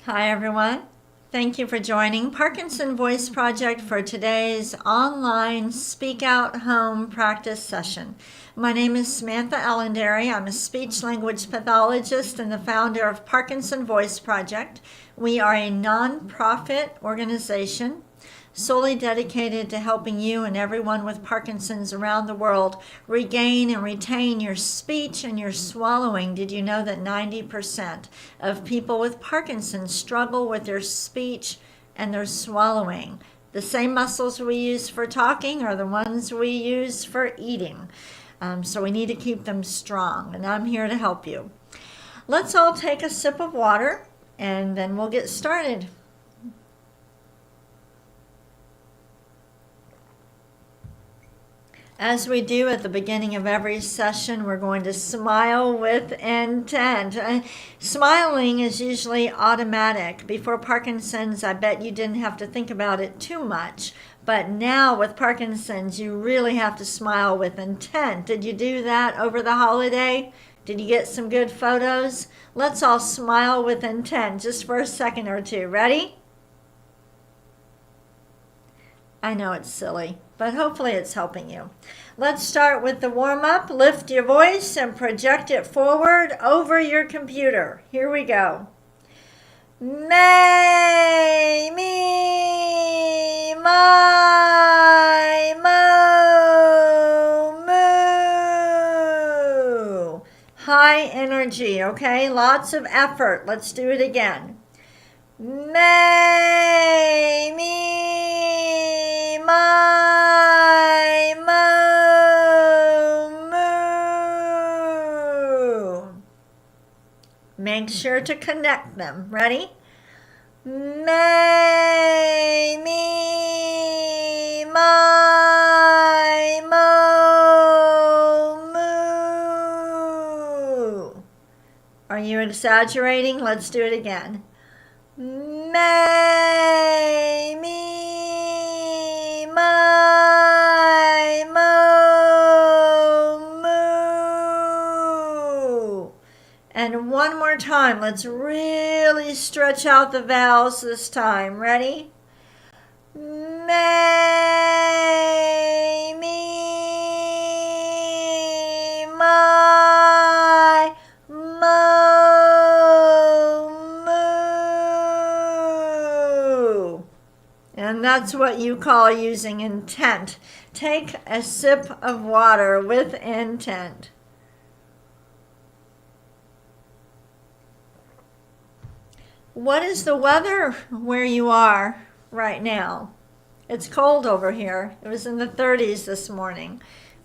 Hi everyone. Thank you for joining Parkinson Voice Project for today's online Speak Out Home practice session. My name is Samantha Allendary. I'm a speech language pathologist and the founder of Parkinson Voice Project. We are a nonprofit organization solely dedicated to helping you and everyone with Parkinson's around the world regain and retain your speech and your swallowing. Did you know that 90% of people with Parkinson's struggle with their speech and their swallowing? The same muscles we use for talking are the ones we use for eating. So we need to keep them strong, and I'm here to help you. Let's all take a sip of water, and then we'll get started. As we do at the beginning of every session, we're going to smile with intent. Smiling is usually automatic. Before Parkinson's, I bet you didn't have to think about it too much. But now with Parkinson's, you really have to smile with intent. Did you do that over the holiday? Did you get some good photos? Let's all smile with intent just for a second or two. Ready? I know it's silly, but hopefully it's helping you. Let's start with the warm-up. Lift your voice and project it forward over your computer. Here we go. May, me, my, mo, moo. High energy, okay? Lots of effort. Let's do it again. May, me, my, mo, moo. Make sure to connect them. Ready? May, me, my, mo, moo. Are you exaggerating? Let's do it again. May, me, my, mo, moo. And one more time. Let's really stretch out the vowels this time. Ready? May, me, my, mo. And that's what you call using intent. Take a sip of water with intent. What is the weather where you are right now? It's cold over here. It was in the 30s this morning.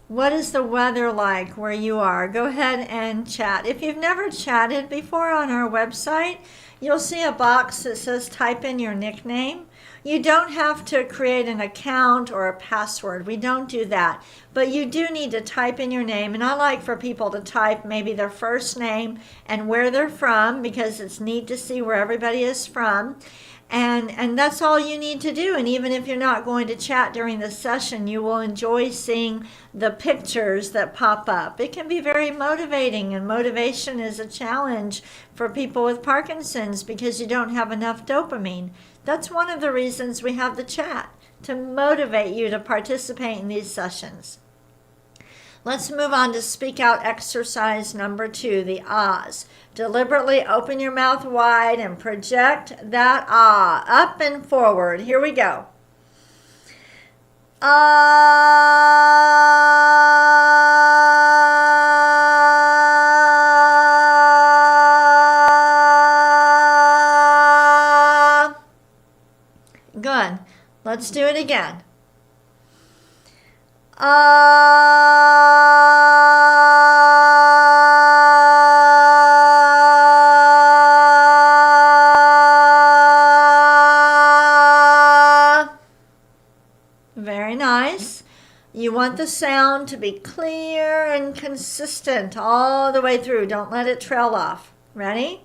What is the weather like where you are? Go ahead and chat. If you've never chatted before on our website, you'll see a box that says type in your nickname. You don't have to create an account or a password. We don't do that. But you do need to type in your name. And I like for people to type maybe their first name and where they're from, because it's neat to see where everybody is from. And that's all you need to do. And even if you're not going to chat during the session, you will enjoy seeing the pictures that pop up. It can be very motivating, and motivation is a challenge for people with Parkinson's because you don't have enough dopamine. That's one of the reasons we have the chat, to motivate you to participate in these sessions. Let's move on to speak out exercise number 2, the ahs. Deliberately open your mouth wide and project that ah up and forward. Here we go. Ah. Good. Let's do it again. Very nice. You want the sound to be clear and consistent all the way through. Don't let it trail off. Ready?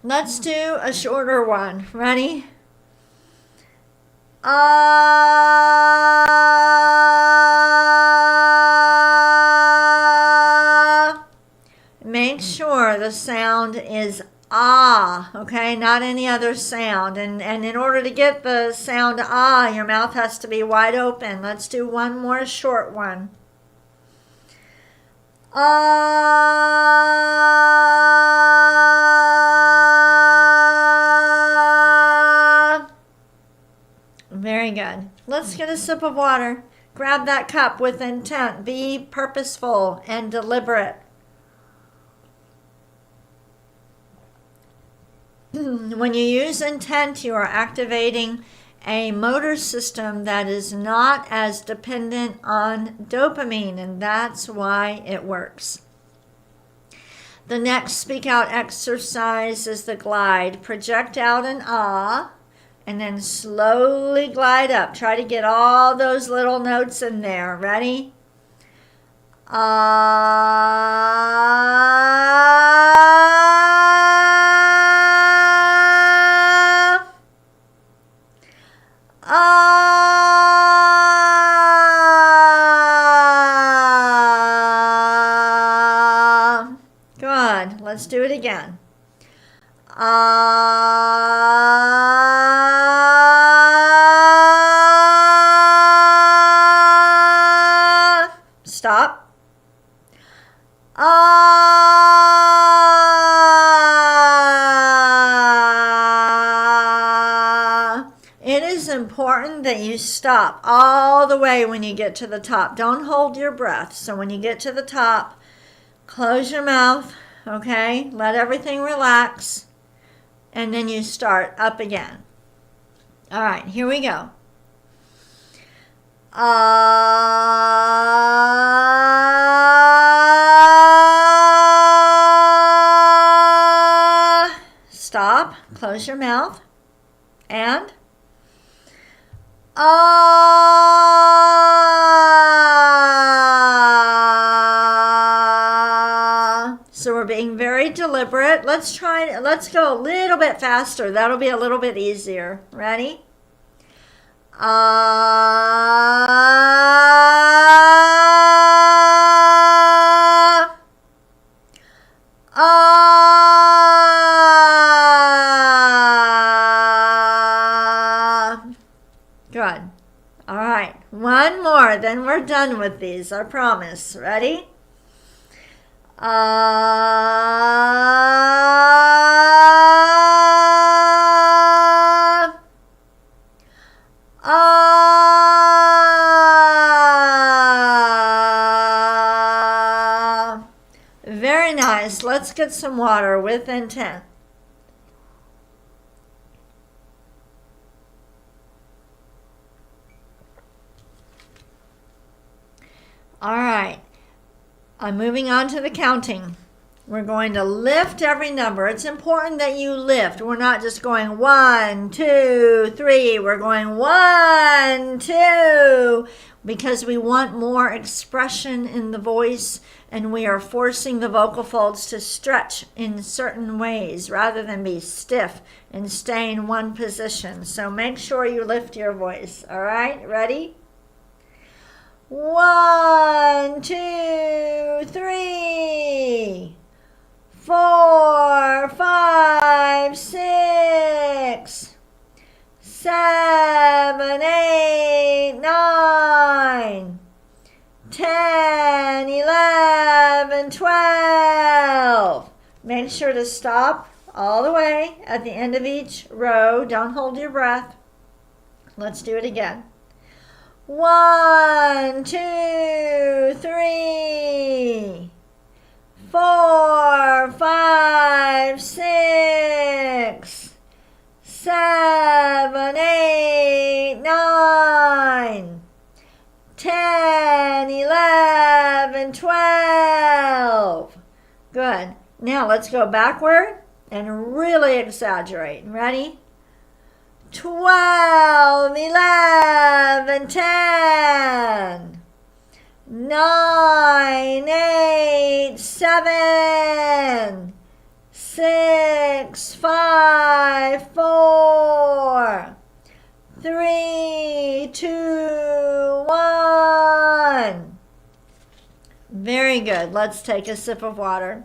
Let's do a shorter one. Ready? Ah. Make sure the sound is ah, okay, not any other sound. And in order to get the sound ah, your mouth has to be wide open. Let's do one more short one. Ah. Very good. Let's get a sip of water. Grab that cup with intent. Be purposeful and deliberate. When you use intent, you are activating a motor system that is not as dependent on dopamine, and that's why it works. The next speak out exercise is the glide. Project out an ah, and then slowly glide up. Try to get all those little notes in there. Ready? Ah. Ah. Good. Let's do it again. Ah. Stop. Ah. It is important that you stop all the way when you get to the top. Don't hold your breath. So when you get to the top, close your mouth, okay? Let everything relax. And then you start up again. All right, here we go. Stop, close your mouth, and so we're being very deliberate. Let's go a little bit faster. That'll be a little bit easier. Ready? Good. All right. One more, then we're done with these. I promise. Ready? Very nice. Let's get some water with intent. All right. I'm moving on to the counting. We're going to lift every number. It's important that you lift. We're not just going 1, 2, 3. We're going 1, 2, because we want more expression in the voice, and we are forcing the vocal folds to stretch in certain ways rather than be stiff and stay in one position. So make sure you lift your voice. All right, ready? 1, 2, 3, 4, 5, 6, 7, 8, 9, 10, 11, 12. Make sure to stop all the way at the end of each row. Don't hold your breath. Let's do it again. 1, 2, 3, 4, 5, 6, 7, 8, 9, 10, 11, 12. Good. Now let's go backward and really exaggerate. Ready? 12, 11, 10, 9, 8, 7, 6, 5, 4, 3, good. Let's take a sip of water.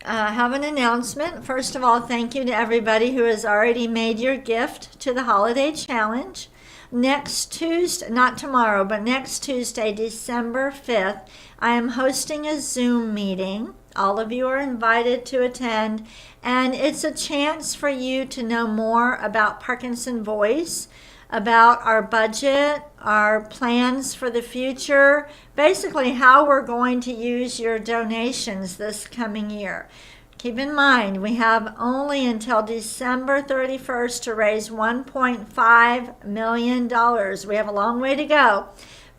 I have an announcement. First of all, thank you to everybody who has already made your gift to the holiday challenge. Next Tuesday, not tomorrow, but next Tuesday, December 5th, I am hosting a Zoom meeting. All of you are invited to attend, and it's a chance for you to know more about Parkinson Voice, about our budget, our plans for the future, basically how we're going to use your donations this coming year. Keep in mind, we have only until December 31st to raise $1.5 million. We have a long way to go.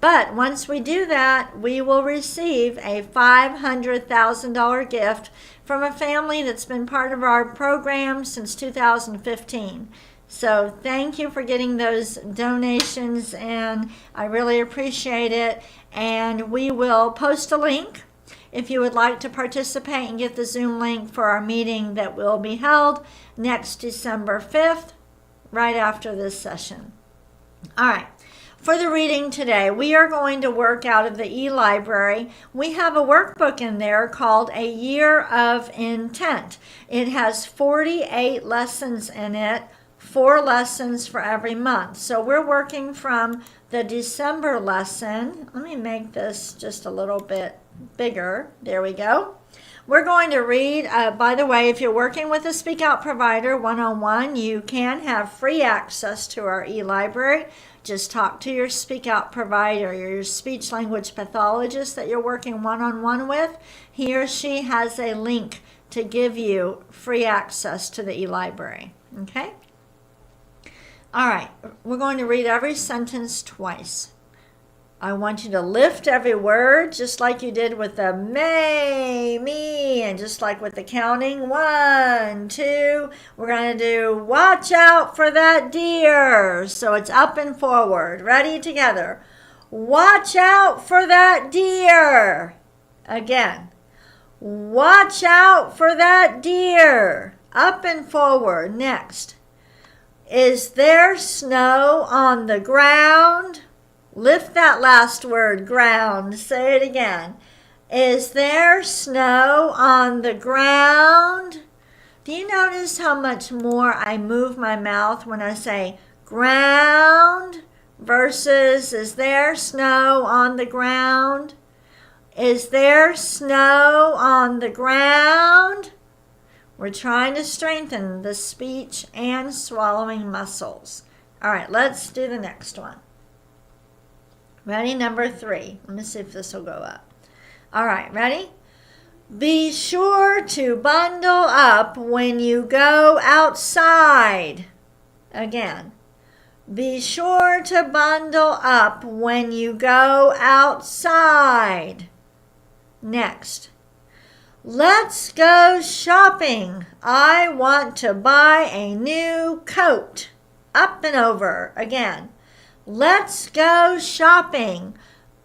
But once we do that, we will receive a $500,000 gift from a family that's been part of our program since 2015. So thank you for getting those donations, and I really appreciate it. And we will post a link if you would like to participate and get the Zoom link for our meeting that will be held next December 5th, right after this session. All right. For the reading today, we are going to work out of the e-library. We have a workbook in there called A Year of Intent. It has 48 lessons in it, 4 lessons for every month. So we're working from the December lesson. Let me make this just a little bit bigger. There we go. We're going to read, by the way, if you're working with a Speak Out provider one-on-one, you can have free access to our e-library. Just talk to your Speak Out provider, your speech language pathologist that you're working one-on-one with. He or she has a link to give you free access to the e-library. Okay? All right, we're going to read every sentence twice. I want you to lift every word just like you did with the may, me, and just like with the counting. 1, 2. We're going to do watch out for that deer. So it's up and forward. Ready? Together. Watch out for that deer. Again. Watch out for that deer. Up and forward. Next. Is there snow on the ground? Lift that last word, ground. Say it again. Is there snow on the ground? Do you notice how much more I move my mouth when I say ground versus is there snow on the ground? Is there snow on the ground? We're trying to strengthen the speech and swallowing muscles. All right, let's do the next one. Ready? Number 3. Let me see if this will go up. All right, ready? Be sure to bundle up when you go outside. Again. Be sure to bundle up when you go outside. Next. Let's go shopping. I want to buy a new coat. Up and over. Again. Let's go shopping.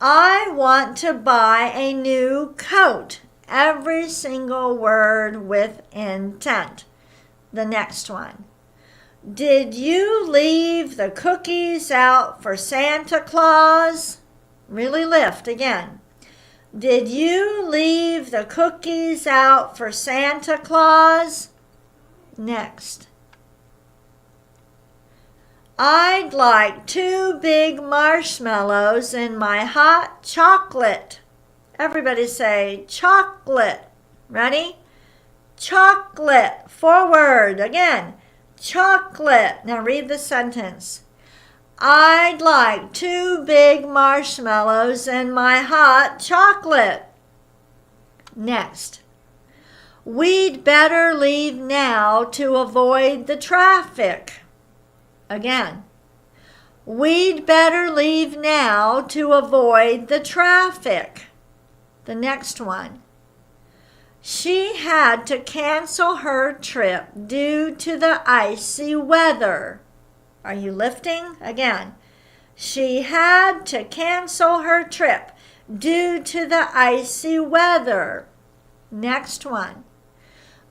I want to buy a new coat. Every single word with intent. The next one. Did you leave the cookies out for Santa Claus? Really lift again. Did you leave the cookies out for Santa Claus? Next. I'd like 2 big marshmallows in my hot chocolate. Everybody say chocolate. Ready? Chocolate. Forward. Again. Chocolate. Now read the sentence. I'd like 2 big marshmallows in my hot chocolate. Next. We'd better leave now to avoid the traffic. Again. We'd better leave now to avoid the traffic. The next one. She had to cancel her trip due to the icy weather. Are you lifting? Again. She had to cancel her trip due to the icy weather. Next one.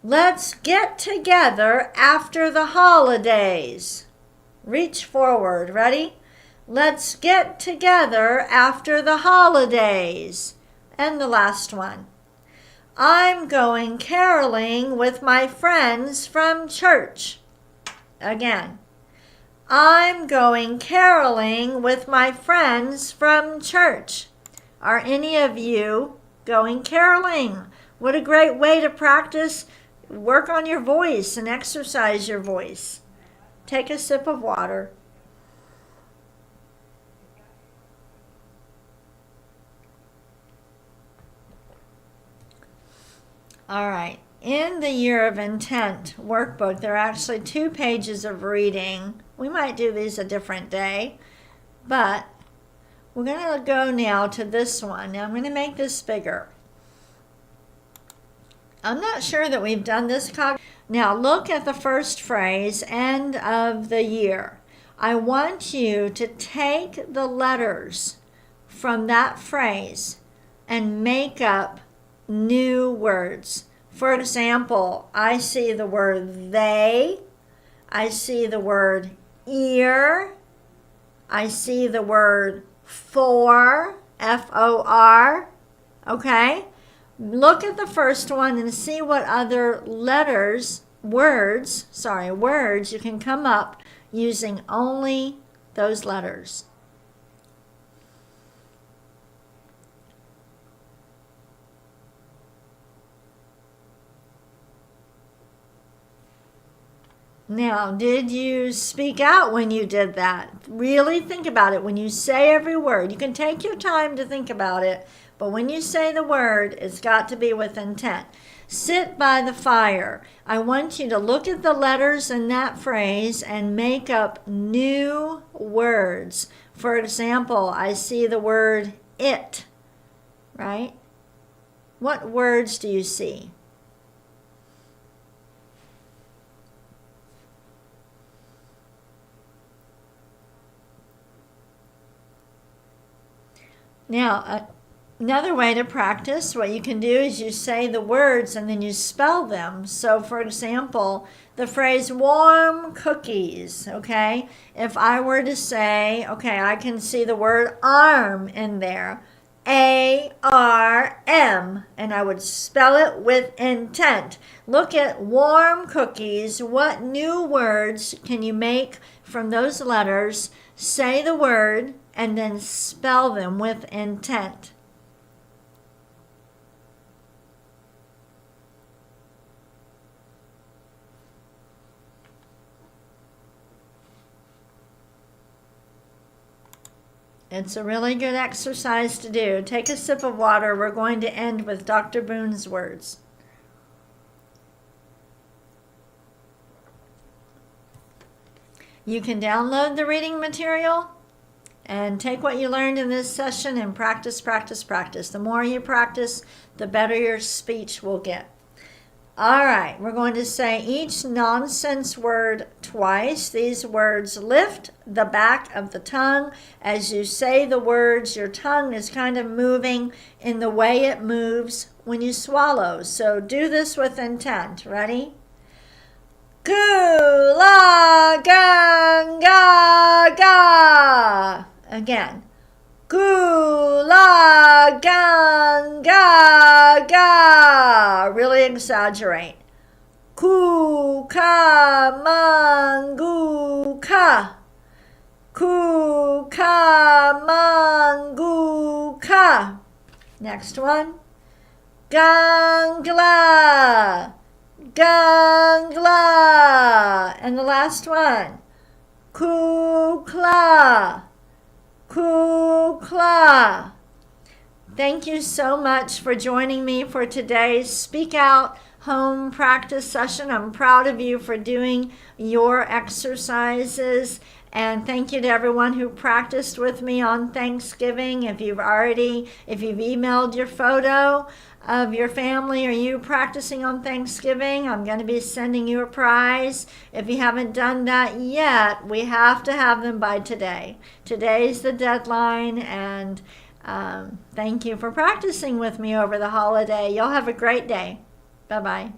Let's get together after the holidays. Reach forward. Ready? Let's get together after the holidays. And the last one. I'm going caroling with my friends from church. Again. I'm going caroling with my friends from church. Are any of you going caroling? What a great way to practice, work on your voice and exercise your voice. Take a sip of water. All right. In the Year of Intent workbook, there are actually 2 pages of reading. We might do these a different day, but we're going to go now to this one. Now I'm going to make this bigger. I'm not sure that we've done this. Now look at the first phrase, end of the year. I want you to take the letters from that phrase and make up new words. For example, I see the word they, I see the word ear, I see the word for, F-O-R, okay? Look at the first one and see what other words you can come up using only those letters. Now, did you speak out when you did that? Really think about it. When you say every word, you can take your time to think about it, but when you say the word, it's got to be with intent. Sit by the fire. I want you to look at the letters in that phrase and make up new words. For example, I see the word it, right? What words do you see? Now, another way to practice, what you can do is you say the words and then you spell them. So, for example, the phrase warm cookies, okay? If I were to say, okay, I can see the word arm in there, A-R-M, and I would spell it with intent. Look at warm cookies. What new words can you make from those letters? Say the word and then spell them with intent. It's a really good exercise to do. Take a sip of water. We're going to end with Dr. Boone's words. You can download the reading material and take what you learned in this session and practice, practice, practice. The more you practice, the better your speech will get. All right, we're going to say each nonsense word twice. These words lift the back of the tongue. As you say the words, your tongue is kind of moving in the way it moves when you swallow. So do this with intent. Ready? Gu la gang ga ga. Again. Gu la gang ga ga. Really exaggerate. Ku ka mangu ka. Ku ka mangu ka. Next one. Gangla. Gangla. And the last one. Kukla. Kukla. Thank you so much for joining me for today's Speak Out home practice session. I'm proud of you for doing your exercises. And thank you to everyone who practiced with me on Thanksgiving. If you've emailed your photo of your family or you practicing on Thanksgiving, I'm going to be sending you a prize. If you haven't done that yet, we have to have them by today. Today's the deadline, and thank you for practicing with me over the holiday. Y'all have a great day. Bye-bye.